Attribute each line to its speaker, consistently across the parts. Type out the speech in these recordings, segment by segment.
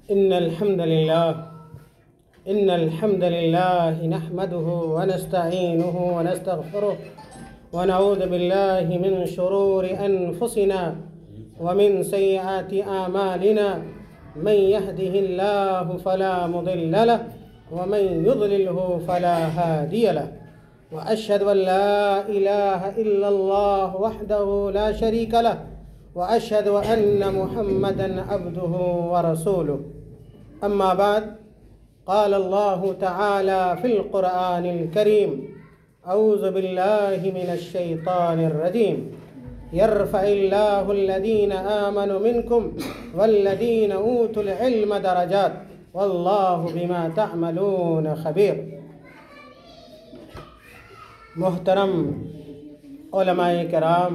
Speaker 1: إن الحمد لله نحمده ونستعينه ونستغفره ونعوذ بالله من شرور أنفسنا ومن سيئات أعمالنا. من يهده الله فلا مضل له ومن يضلله فلا هادي له. وأشهد أن لا إله إلا الله وحده لا شريك له وأشهد أن محمدًا عبده ورسوله. أما بعد، قال الله تعالى في القرآن الكريم: أعوذ بالله من الشيطان الرجيم. يرفع الله الذين آمنوا منكم والذين أوتوا العلم درجات والله بما تعملون خبير. محترم علماء کرام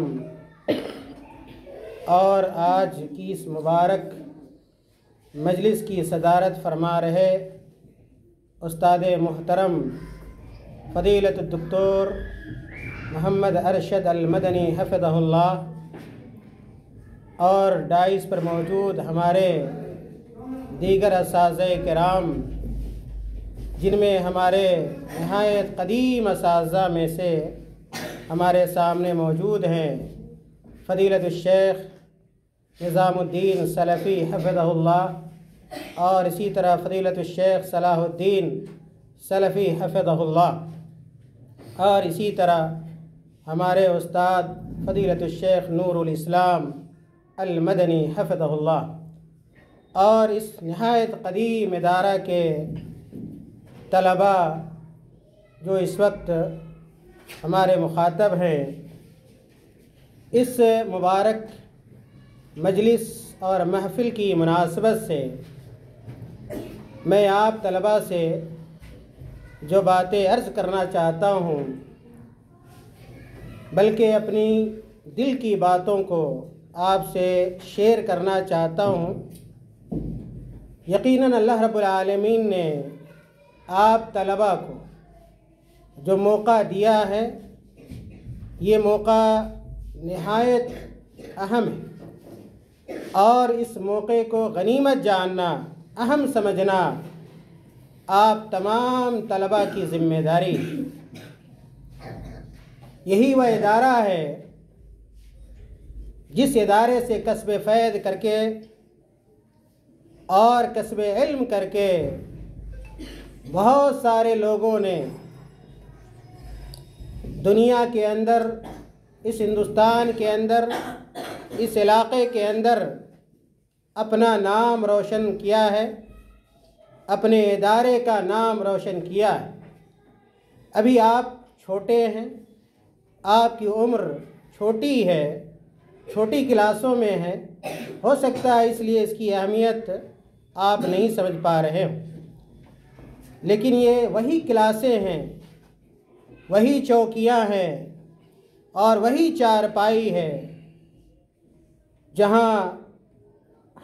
Speaker 1: اور آج کی اس مبارک مجلس کی صدارت فرما رہے استاد محترم فضیلت الدکتور محمد ارشد المدنی حفظہ اللہ، اور ڈائس پر موجود ہمارے دیگر اساتذہ کرام، جن میں ہمارے نہایت قدیم اساتذہ میں سے ہمارے سامنے موجود ہیں فضیلت الشیخ نظام الدین سلفی حفظہ اللہ، اور اسی طرح فضیلت الشیخ صلاح الدین سلفی حفظہ اللہ، اور اسی طرح ہمارے استاد فضیلت الشیخ نور الاسلام المدنی حفظہ اللہ، اور اس نہایت قدیم ادارہ کے طلباء جو اس وقت ہمارے مخاطب ہیں. اس مبارک مجلس اور محفل کی مناسبت سے میں آپ طلباء سے جو باتیں عرض کرنا چاہتا ہوں، بلکہ اپنی دل کی باتوں کو آپ سے شیئر کرنا چاہتا ہوں. یقیناً اللہ رب العالمین نے آپ طلباء کو جو موقع دیا ہے، یہ موقع نہایت اہم ہے، اور اس موقع کو غنیمت جاننا، اہم سمجھنا آپ تمام طلباء کی ذمہ داری. یہی وہ ادارہ ہے جس ادارے سے کسب فیض کر کے اور کسب علم کر کے بہت سارے لوگوں نے دنیا کے اندر، اس ہندوستان کے اندر، اس علاقے کے اندر اپنا نام روشن کیا ہے، اپنے ادارے کا نام روشن کیا ہے. ابھی آپ چھوٹے ہیں، آپ کی عمر چھوٹی ہے، چھوٹی کلاسوں میں ہے، ہو سکتا ہے اس لیے اس کی اہمیت آپ نہیں سمجھ پا رہے ہو، لیکن یہ وہی کلاسیں ہیں، وہی چوکیاں ہیں اور وہی چارپائی ہے جہاں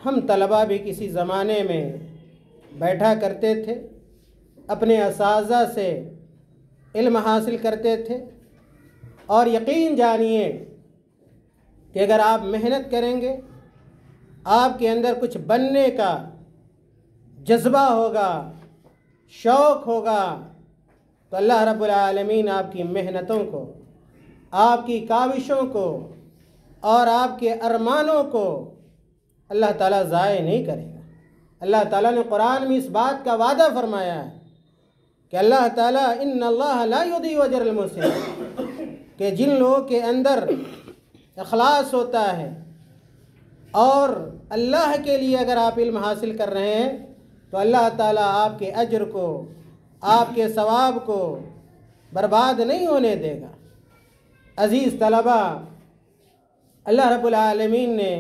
Speaker 1: ہم طلباء بھی کسی زمانے میں بیٹھا کرتے تھے، اپنے اساتذہ سے علم حاصل کرتے تھے. اور یقین جانیے کہ اگر آپ محنت کریں گے، آپ کے اندر کچھ بننے کا جذبہ ہوگا، شوق ہوگا، تو اللہ رب العالمین آپ کی محنتوں کو، آپ کی کاوشوں کو اور آپ کے ارمانوں کو اللہ تعالیٰ ضائع نہیں کرے گا. اللہ تعالیٰ نے قرآن میں اس بات کا وعدہ فرمایا ہے کہ اللہ تعالیٰ ان اللہ لا یضیع اجر المحسنین، کہ جن لوگوں کے اندر اخلاص ہوتا ہے اور اللہ کے لیے اگر آپ علم حاصل کر رہے ہیں تو اللہ تعالیٰ آپ کے اجر کو، آپ کے ثواب کو برباد نہیں ہونے دے گا. عزیز طلباء، اللہ رب العالمین نے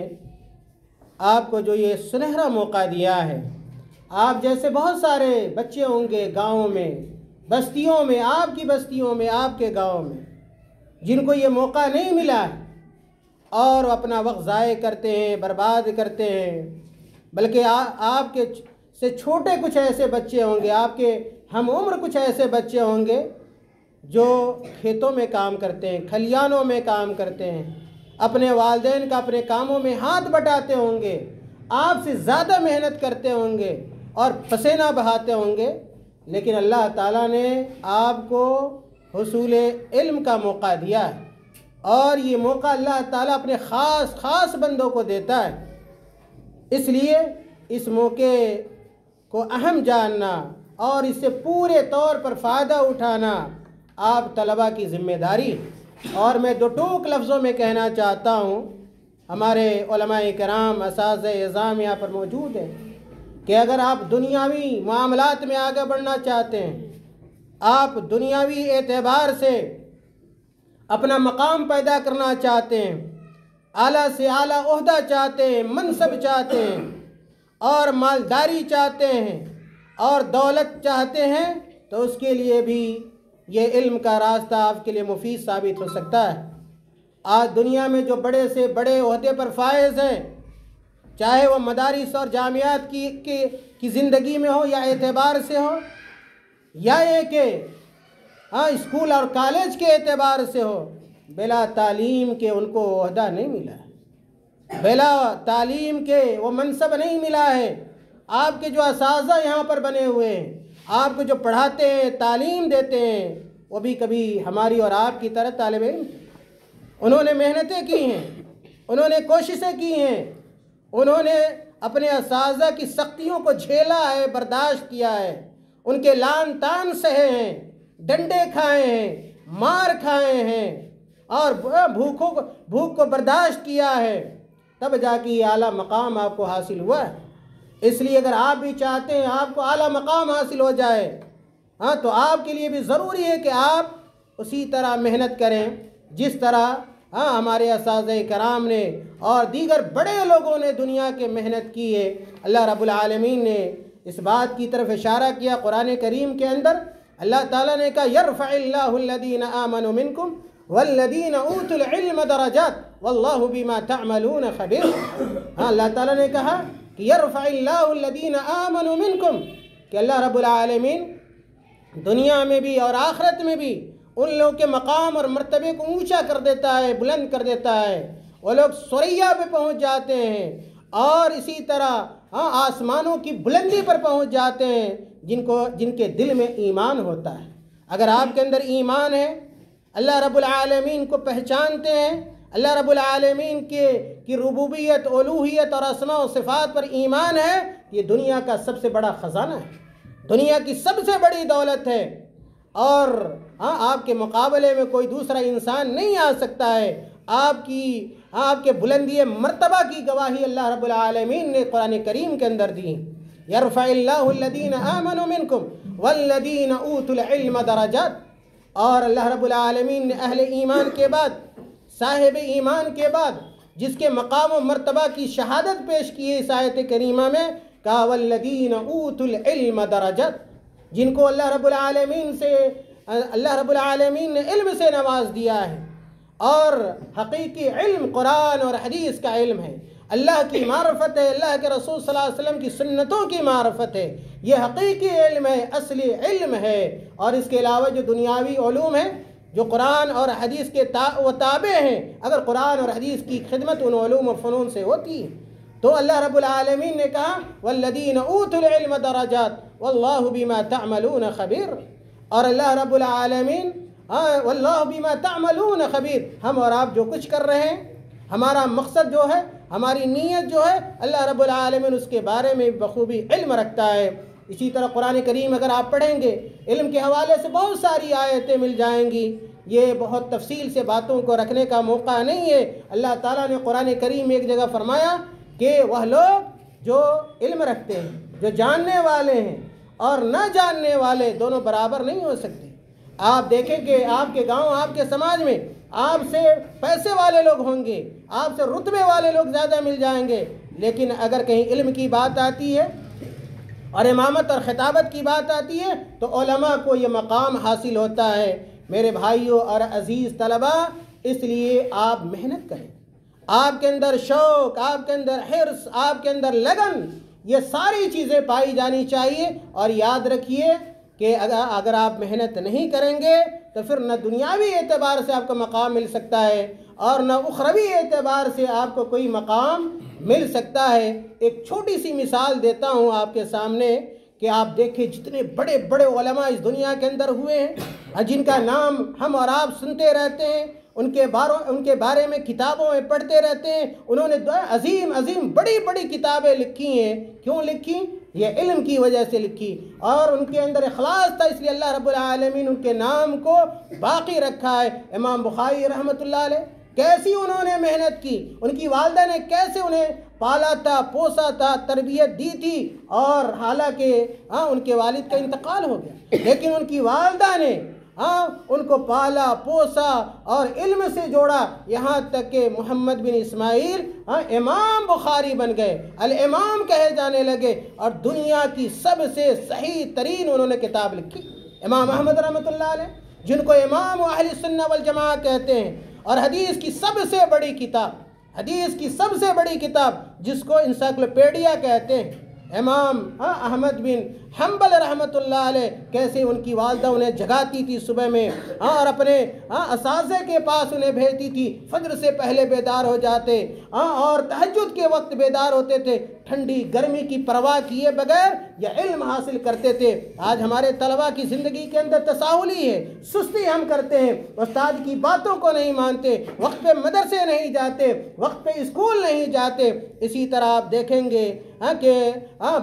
Speaker 1: آپ کو جو یہ سنہرا موقع دیا ہے، آپ جیسے بہت سارے بچے ہوں گے گاؤں میں، بستیوں میں، آپ کی بستیوں میں، آپ کے گاؤں میں، جن کو یہ موقع نہیں ملا ہے اور وہ اپنا وقت ضائع کرتے ہیں، برباد کرتے ہیں. بلکہ آپ کے سے چھوٹے کچھ ایسے بچے ہوں گے، آپ کے ہم عمر کچھ ایسے بچے ہوں گے جو کھیتوں میں کام کرتے ہیں، کھلیانوں میں کام کرتے ہیں، اپنے والدین کا اپنے کاموں میں ہاتھ بٹاتے ہوں گے، آپ سے زیادہ محنت کرتے ہوں گے اور پسینہ بہاتے ہوں گے، لیکن اللہ تعالیٰ نے آپ کو حصول علم کا موقع دیا ہے، اور یہ موقع اللہ تعالیٰ اپنے خاص بندوں کو دیتا ہے۔ اس لیے اس موقع کو اہم جاننا اور اس سے پورے طور پر فائدہ اٹھانا آپ طلباء کی ذمہ داری ہے۔ اور میں دو ٹوک لفظوں میں کہنا چاہتا ہوں، ہمارے علماء کرام اساتذہ اعظام یہاں پر موجود ہیں، کہ اگر آپ دنیاوی معاملات میں آگے بڑھنا چاہتے ہیں، آپ دنیاوی اعتبار سے اپنا مقام پیدا کرنا چاہتے ہیں، اعلیٰ سے اعلیٰ عہدہ چاہتے ہیں، منصب چاہتے ہیں اور مالداری چاہتے ہیں اور دولت چاہتے ہیں، تو اس کے لیے بھی یہ علم کا راستہ آپ کے لیے مفید ثابت ہو سکتا ہے۔ آج دنیا میں جو بڑے سے بڑے عہدے پر فائز ہیں، چاہے وہ مدارس اور جامعات کی زندگی میں ہو یا اعتبار سے ہو، یا یہ کہ اسکول اور کالج کے اعتبار سے ہو، بلا تعلیم کے ان کو عہدہ نہیں ملا ہے، بلا تعلیم کے وہ منصب نہیں ملا ہے۔ آپ کے جو اساتذہ یہاں پر بنے ہوئے ہیں، آپ کو جو پڑھاتے ہیں، تعلیم دیتے ہیں، وہ بھی کبھی ہماری اور آپ کی طرح طالب علم، انہوں نے محنتیں کی ہیں، انہوں نے کوششیں کی ہیں، انہوں نے اپنے اساتذہ کی سختیوں کو جھیلا ہے، برداشت کیا ہے، ان کے لان تان سہے ہیں، ڈنڈے کھائے ہیں، مار کھائے ہیں اور بھوک کو برداشت کیا ہے، تب جا کے یہ اعلیٰ مقام آپ کو حاصل ہوا ہے۔ اس لیے اگر آپ بھی چاہتے ہیں آپ کو اعلیٰ مقام حاصل ہو جائے، تو آپ کے لیے بھی ضروری ہے کہ آپ اسی طرح محنت کریں جس طرح ہمارے اساتذہ کرام نے اور دیگر بڑے لوگوں نے دنیا کے محنت کی ہے۔ اللہ رب العالمین نے اس بات کی طرف اشارہ کیا قرآن کریم کے اندر، اللہ تعالیٰ نے کہا یرفع اللہ الذین آمنوا منکم والذین اوتوا العلم درجات واللہ بما تعملون خبیر۔ اللہ تعالیٰ نے کہا کہ یرفع اللہ الذین آمنوا منکم، کہ اللہ رب العالمین دنیا میں بھی اور آخرت میں بھی ان لوگوں کے مقام اور مرتبے کو اونچا کر دیتا ہے، بلند کر دیتا ہے، وہ لوگ ثریا پہ پہنچ جاتے ہیں اور اسی طرح آسمانوں کی بلندی پر پہنچ جاتے ہیں جن کے دل میں ایمان ہوتا ہے۔ اگر آپ کے اندر ایمان ہے، اللہ رب العالمین کو پہچانتے ہیں، اللہ رب العالمین کی ربوبیت، الوہیت اور اسماء و صفات پر ایمان ہے، یہ دنیا کا سب سے بڑا خزانہ ہے، دنیا کی سب سے بڑی دولت ہے، اور آپ کے مقابلے میں کوئی دوسرا انسان نہیں آ سکتا ہے۔ آپ کے بلندی مرتبہ کی گواہی اللہ رب العالمین نے قرآن کریم کے اندر دی۔ یرفع اللہ الذین آمنوا منکم والذین اوتوا العلم درجات، اور اللہ رب العالمین نے اہل ایمان کے بعد، صاحب ایمان کے بعد جس کے مقام و مرتبہ کی شہادت پیش کی ہے اس آیت کریمہ میں، کہا والذین اوتوا العلم درجات، جن کو اللہ رب العالمین نے علم سے نواز دیا ہے، اور حقیقی علم قرآن اور حدیث کا علم ہے، اللہ کی معرفت ہے، اللہ کے رسول صلی اللہ علیہ وسلم کی سنتوں کی معرفت ہے، یہ حقیقی علم ہے، اصلی علم ہے۔ اور اس کے علاوہ جو دنیاوی علوم ہیں جو قرآن اور حدیث کے تابع ہیں، اگر قرآن اور حدیث کی خدمت ان علوم اور فنون سے ہوتی ہے تو اللہ رب العالمین نے کہا والذین اوتوا العلم درجات واللہ بما تعملون خبیر، اور اللہ رب العالمین واللہ بما تعملون خبیر، ہم اور آپ جو کچھ کر رہے ہیں، ہمارا مقصد جو ہے، ہماری نیت جو ہے، اللہ رب العالمین اس کے بارے میں بخوبی علم رکھتا ہے۔ اسی طرح قرآن کریم اگر آپ پڑھیں گے، علم کے حوالے سے بہت ساری آیتیں مل جائیں گی، یہ بہت تفصیل سے باتوں کو رکھنے کا موقع نہیں ہے۔ اللہ تعالیٰ نے قرآن کریم میں ایک جگہ فرمایا کہ وہ لوگ جو علم رکھتے ہیں، جو جاننے والے ہیں اور نہ جاننے والے، دونوں برابر نہیں ہو سکتے۔ آپ دیکھیں کہ آپ کے گاؤں، آپ کے سماج میں آپ سے پیسے والے لوگ ہوں گے، آپ سے رتبے والے لوگ زیادہ مل جائیں گے، لیکن اگر کہیں علم کی بات آتی ہے اور امامت اور خطابت کی بات آتی ہے تو علماء کو یہ مقام حاصل ہوتا ہے۔ میرے بھائیوں اور عزیز طلباء، اس لیے آپ محنت کریں، آپ کے اندر شوق، آپ کے اندر حرص، آپ کے اندر لگن، یہ ساری چیزیں پائی جانی چاہیے۔ اور یاد رکھیے کہ اگر آپ محنت نہیں کریں گے تو پھر نہ دنیاوی اعتبار سے آپ کو مقام مل سکتا ہے اور نہ اخروی اعتبار سے آپ کو کوئی مقام مل سکتا ہے۔ ایک چھوٹی سی مثال دیتا ہوں آپ کے سامنے کہ آپ دیکھیں جتنے بڑے بڑے علماء اس دنیا کے اندر ہوئے ہیں، جن کا نام ہم اور آپ سنتے رہتے ہیں، ان کے بارے میں کتابوں میں پڑھتے رہتے ہیں، انہوں نے عظیم عظیم بڑی بڑی کتابیں لکھی ہیں۔ کیوں لکھی؟ یہ علم کی وجہ سے لکھی، اور ان کے اندر اخلاص تھا، اس لیے اللہ رب العالمین ان کے نام کو باقی رکھا ہے۔ امام بخاری رحمۃ اللہ علیہ، کیسی انہوں نے محنت کی، ان کی والدہ نے کیسے انہیں پالا تھا، پوسا تھا، تربیت دی تھی، اور حالانکہ ان کے والد کا انتقال ہو گیا، لیکن ان کی والدہ نے ان کو پالا پوسا اور علم سے جوڑا، یہاں تک کہ محمد بن اسماعیل امام بخاری بن گئے، الامام کہے جانے لگے، اور دنیا کی سب سے صحیح ترین انہوں نے کتاب لکھی۔ امام احمد رحمۃ اللہ علیہ، جن کو امام اہل سنہ والجماعہ کہتے ہیں، اور حدیث کی سب سے بڑی کتاب جس کو انسائکلوپیڈیا کہتے ہیں، امام احمد بن حنبل رحمۃ اللہ علیہ، کیسے ان کی والدہ انہیں جگاتی تھی صبح میں، اور اپنے اساتذہ کے پاس انہیں بھیجتی تھی، فجر سے پہلے بیدار ہو جاتے، اور تہجد کے وقت بیدار ہوتے تھے، ٹھنڈی گرمی کی پرواہ کیے بغیر یہ علم حاصل کرتے تھے۔ آج ہمارے طلباء کی زندگی کے اندر تساہلی ہے، سستی ہم کرتے ہیں، استاد کی باتوں کو نہیں مانتے، وقت پہ مدرسے نہیں جاتے، وقت پہ اسکول نہیں جاتے۔ اسی طرح آپ دیکھیں گے کہ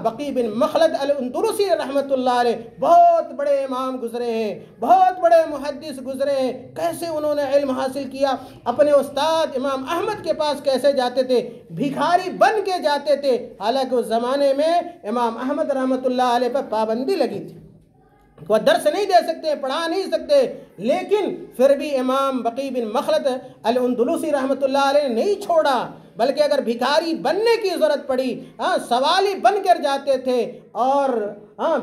Speaker 1: بقی بن مخلد الاندلسی رحمۃ اللہ علیہ بہت بڑے امام گزرے ہیں، بہت بڑے محدث گزرے ہیں، کیسے انہوں نے علم حاصل کیا، اپنے استاد امام احمد کے پاس کیسے جاتے تھے، بھکاری بن کے جاتے تھے، حالانکہ اس زمانے میں امام احمد رحمۃ اللہ علیہ پر پابندی لگی تھی، وہ درس نہیں دے سکتے، پڑھا نہیں سکتے، لیکن پھر بھی امام بقی بن مخلد الاندلسی رحمۃ اللہ علیہ نے نہیں چھوڑا، بلکہ اگر بھکاری بننے کی ضرورت پڑی سوالی بن کر جاتے تھے، اور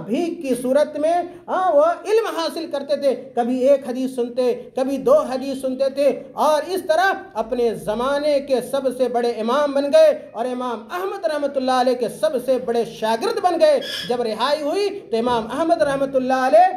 Speaker 1: بھیک کی صورت میں وہ علم حاصل کرتے تھے، کبھی ایک حدیث سنتے، کبھی 2 حدیث سنتے تھے، اور اس طرح اپنے زمانے کے سب سے بڑے امام بن گئے، اور امام احمد رحمۃ اللہ علیہ کے سب سے بڑے شاگرد بن گئے۔ جب رہائی ہوئی تو امام احمد رحمۃ اللہ علیہ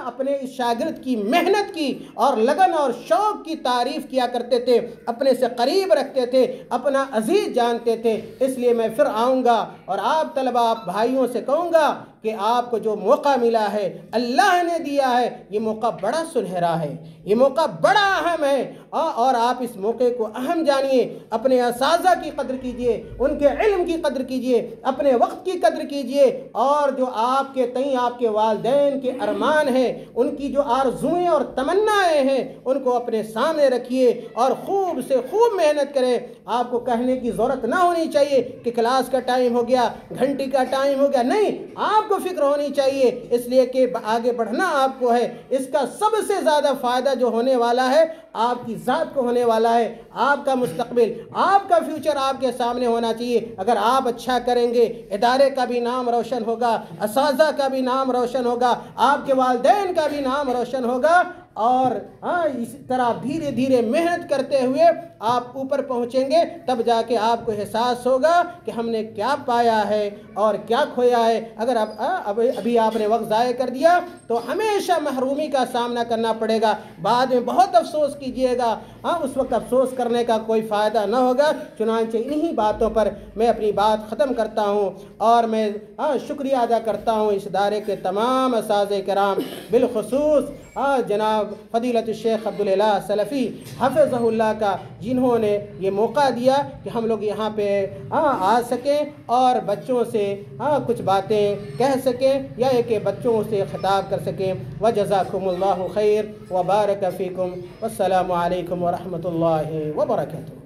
Speaker 1: اپنے اس شاگرد کی محنت کی اور لگن اور شوق کی تعریف کیا کرتے تھے، اپنے سے قریب رکھتے تھے، اپنا عزیز جانتے تھے۔ اس لیے میں پھر آؤں گا اور آپ طلباء بھائیوں سے کہوں گا کہ آپ کو جو موقع ملا ہے، اللہ نے دیا ہے، یہ موقع بڑا سنہرا ہے، یہ موقع بڑا اہم ہے، اور آپ اس موقع کو اہم جانیے، اپنے اساتذہ کی قدر کیجئے، ان کے علم کی قدر کیجئے، اپنے وقت کی قدر کیجئے، اور جو آپ کے تئیں آپ کے والدین کے ارمان ہیں، ان کی جو آرزوئیں اور تمنائیں ہیں، ان کو اپنے سامنے رکھیے اور خوب سے خوب محنت کریں۔ آپ کو کہنے کی ضرورت نہ ہونی چاہیے کہ کلاس کا ٹائم ہو گیا، گھنٹی کا ٹائم ہو گیا، نہیں، آپ کو فکر ہونی چاہیے، اس لیے کہ آگے بڑھنا آپ کو ہے۔ اس کا سب سے زیادہ فائدہ جو ہونے والا ہے آپ کی ذات کو ہونے والا ہے، آپ کا مستقبل، آپ کا فیوچر آپ کے سامنے ہونا چاہیے۔ اگر آپ اچھا کریں گے، ادارے کا بھی نام روشن ہوگا، اساتذہ کا بھی نام روشن ہوگا، آپ کے والدین کا بھی نام روشن ہوگا، اور اسی طرح دھیرے دھیرے محنت کرتے ہوئے آپ اوپر پہنچیں گے، تب جا کے آپ کو احساس ہوگا کہ ہم نے کیا پایا ہے اور کیا کھویا ہے۔ اگر ابھی آپ نے وقت ضائع کر دیا تو ہمیشہ محرومی کا سامنا کرنا پڑے گا، بعد میں بہت افسوس کیجئے گا، اس وقت افسوس کرنے کا کوئی فائدہ نہ ہوگا۔ چنانچہ انہی باتوں پر میں اپنی بات ختم کرتا ہوں، اور میں شکریہ ادا کرتا ہوں اس ادارے کے تمام اساتذہ کرام، بالخصوص جناب فضیلت الشیخ عبداللہ سلفی حفظہ اللہ کا، جنہوں نے یہ موقع دیا کہ ہم لوگ یہاں پہ آ سکیں اور بچوں سے کچھ باتیں کہہ سکیں، یا کہ بچوں سے خطاب کر سکیں۔ وجزاکم اللہ خیر وبارک فیکم، والسلام علیکم ورحمۃ اللہ وبرکاتہ۔